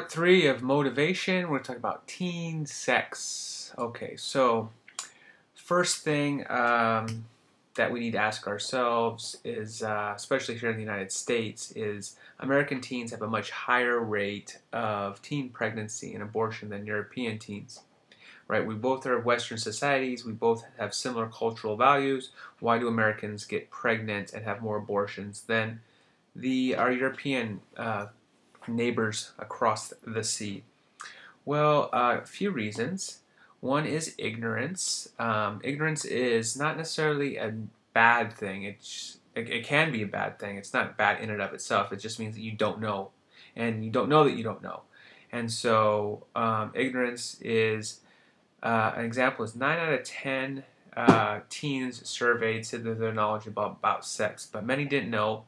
Part 3 of motivation. We're going to talk about teen sex. Okay, so first thing that we need to ask ourselves is, especially here in the United States, is American teens have a much higher rate of teen pregnancy and abortion than European teens. Right? We both are Western societies. We both have similar cultural values. Why do Americans get pregnant and have more abortions than our European neighbors across the sea? Well, a few reasons. One is ignorance. Ignorance is not necessarily a bad thing. It can be a bad thing. It's not bad in and of itself. It just means that you don't know, and you don't know that you don't know. And so, ignorance is an example. Is 9 out of 10 teens surveyed said that they're knowledgeable about sex, but many didn't know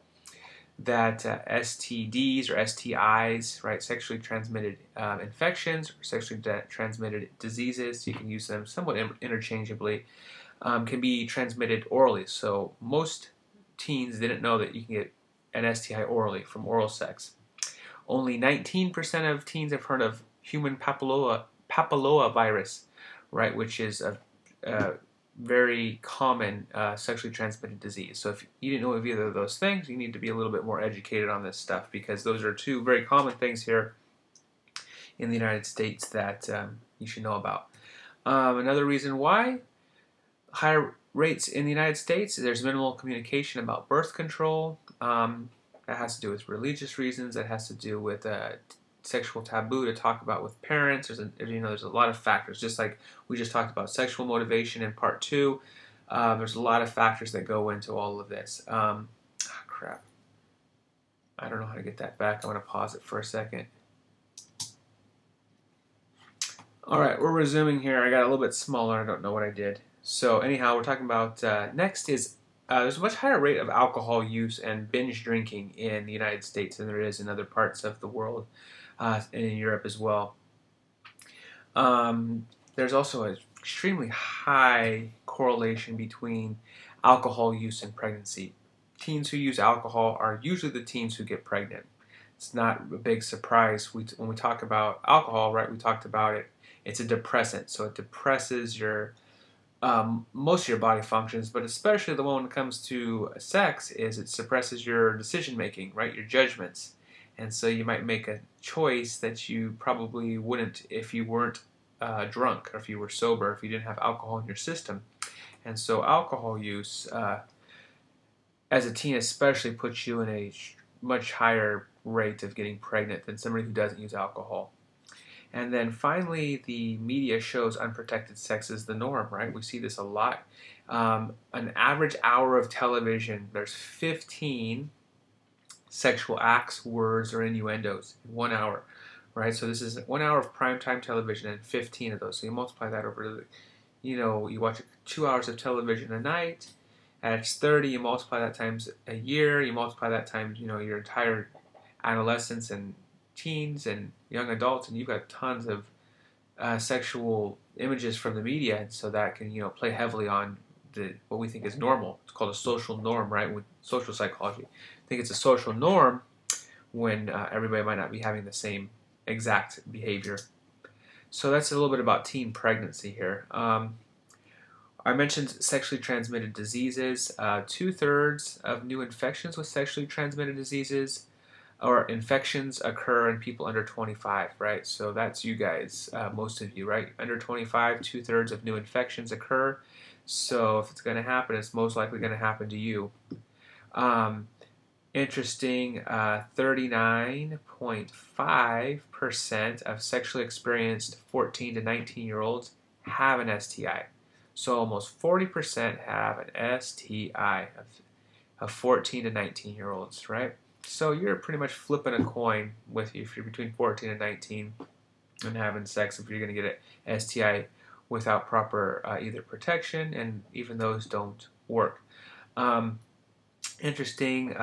that STDs or STIs, right, sexually transmitted infections or sexually transmitted diseases, you can use them somewhat interchangeably, can be transmitted orally. So most teens didn't know that you can get an STI orally from oral sex. Only 19% of teens have heard of human papilloma virus, right, which is a very common sexually transmitted disease. So if you didn't know of either of those things, you need to be a little bit more educated on this stuff, because those are two very common things here in the United States that you should know about. Another reason why higher rates in the United States, there's minimal communication about birth control. That has to do with religious reasons. That has to do with sexual taboo to talk about with parents. There's a lot of factors. Just like we just talked about sexual motivation in part 2, there's a lot of factors that go into all of this. Crap. I don't know how to get that back. I'm going to pause it for a second. All right, we're resuming here. I got a little bit smaller. I don't know what I did. So anyhow, we're talking about next is there's a much higher rate of alcohol use and binge drinking in the United States than there is in other parts of the world, and in Europe as well. There's also an extremely high correlation between alcohol use and pregnancy. Teens who use alcohol are usually the teens who get pregnant. It's not a big surprise. When we talk about alcohol, right, we talked about it. It's a depressant, so it depresses most of your body functions, but especially the one when it comes to sex, is it suppresses your decision making, right, your judgments. And so you might make a choice that you probably wouldn't if you weren't drunk, or if you were sober, if you didn't have alcohol in your system. And so alcohol use, as a teen especially, puts you in a much higher rate of getting pregnant than somebody who doesn't use alcohol. And then finally, the media shows unprotected sex is the norm, right? We see this a lot. An average hour of television, there's 15 sexual acts, words, or innuendos in 1 hour, right? So this is 1 hour of primetime television and 15 of those. So you multiply that over, you watch 2 hours of television a night, that's 30. You multiply that times a year. You multiply that times, your entire adolescence and teens and young adults, and you've got tons of sexual images from the media, and so that can play heavily on what we think is normal. It's called a social norm, right? With social psychology, I think it's a social norm when everybody might not be having the same exact behavior. So that's a little bit about teen pregnancy here. I mentioned sexually transmitted diseases. 2/3 of new infections with sexually transmitted diseases or infections occur in people under 25, right? So that's you guys, most of you, right? Under 25, 2/3 of new infections occur. So if it's going to happen, it's most likely going to happen to you. Interesting, 39.5% of sexually experienced 14 to 19-year-olds have an STI. So almost 40% have an STI of 14 to 19-year-olds, right? So you're pretty much flipping a coin if you're between 14 and 19 and having sex, if you're going to get an STI without proper either protection, and even those don't work. Interesting,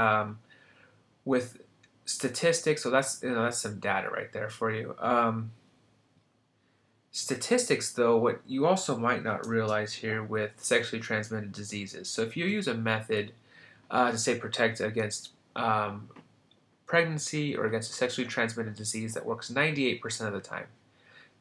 with statistics, so that's some data right there for you. Statistics, though, what you also might not realize here with sexually transmitted diseases. So if you use a method to say protect against pregnancy or against a sexually transmitted disease that works 98% of the time.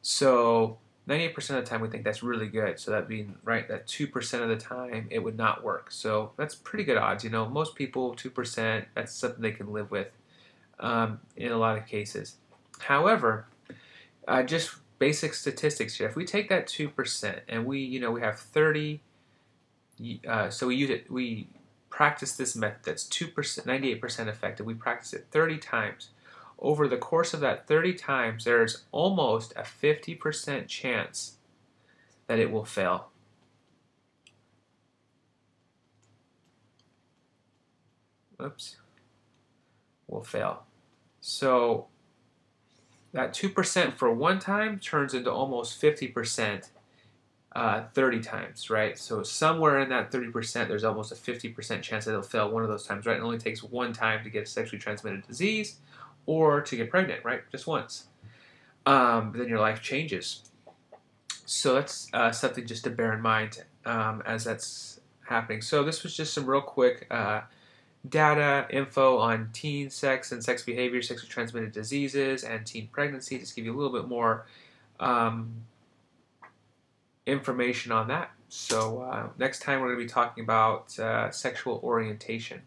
So 98% of the time we think that's really good. So that being right, that 2% of the time it would not work. So that's pretty good odds. You know, most people 2%, that's something they can live with in a lot of cases. However, just basic statistics here. If we take that 2% and we have 30, so we practice this method that's 2%, 98% effective. We practice it 30 times. Over the course of that 30 times, there's almost a 50% chance that it will fail. Oops, will fail. So that 2% for one time turns into almost 50% 30 times, right? So somewhere in that 30%, there's almost a 50% chance that it'll fail one of those times, right? It only takes one time to get a sexually transmitted disease or to get pregnant, right? Just once. Then your life changes. So that's something just to bear in mind as that's happening. So this was just some real quick data, info on teen sex and sex behavior, sexually transmitted diseases, and teen pregnancy. Just give you a little bit more information on that. So next time we're going to be talking about sexual orientation.